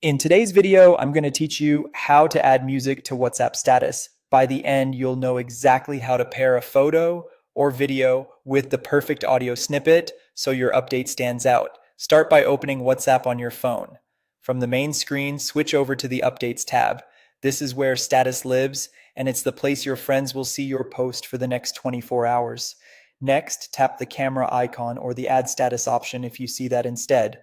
In today's video, I'm going to teach you how to add music to WhatsApp status. By the end, you'll know exactly how to pair a photo or video with the perfect audio snippet so your update stands out. Start by opening WhatsApp on your phone. From the main screen, switch over to the Updates tab. This is where status lives, and it's the place your friends will see your post for the next 24 hours. Next, tap the camera icon or the Add Status option if you see that instead.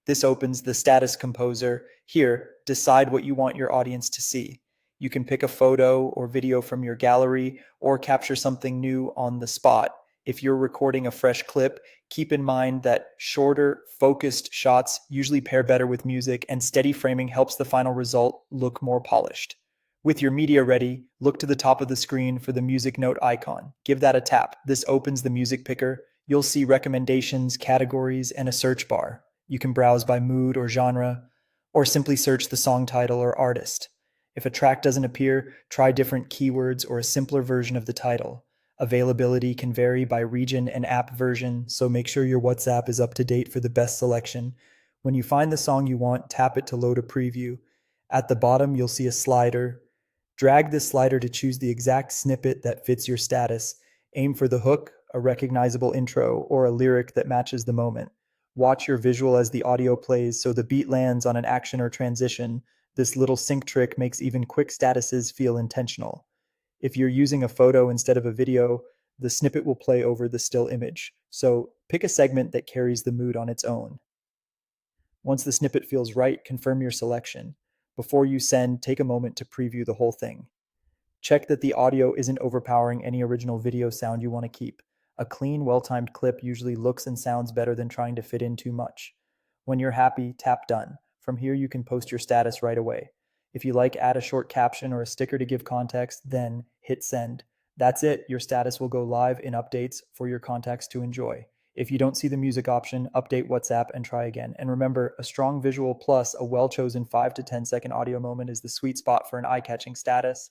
This opens the status composer. Here, decide what you want your audience to see. You can pick a photo or video from your gallery or capture something new on the spot. If you're recording a fresh clip, keep in mind that shorter, focused shots usually pair better with music, and steady framing helps the final result look more polished. With your media ready, look to the top of the screen for the music note icon. Give that a tap. This opens the music picker. You'll see recommendations, categories, and a search bar. You can browse by mood or genre, or simply search the song title or artist. If a track doesn't appear, try different keywords or a simpler version of the title. Availability can vary by region and app version, so make sure your WhatsApp is up to date for the best selection. When you find the song you want, tap it to load a preview. At the bottom, you'll see a slider. Drag this slider to choose the exact snippet that fits your status. Aim for the hook, a recognizable intro, or a lyric that matches the moment. Watch your visual as the audio plays so the beat lands on an action or transition. This little sync trick makes even quick statuses feel intentional. If you're using a photo instead of a video, the snippet will play over the still image. So pick a segment that carries the mood on its own. Once the snippet feels right, confirm your selection. Before you send, take a moment to preview the whole thing. Check that the audio isn't overpowering any original video sound you want to keep. A clean, well-timed clip usually looks and sounds better than trying to fit in too much. When you're happy, tap Done. From here, you can post your status right away. If you like, add a short caption or a sticker to give context, then hit Send. That's it. Your status will go live in updates for your contacts to enjoy. If you don't see the music option, update WhatsApp and try again. And remember, a strong visual plus a well-chosen 5 to 10 second audio moment is the sweet spot for an eye-catching status.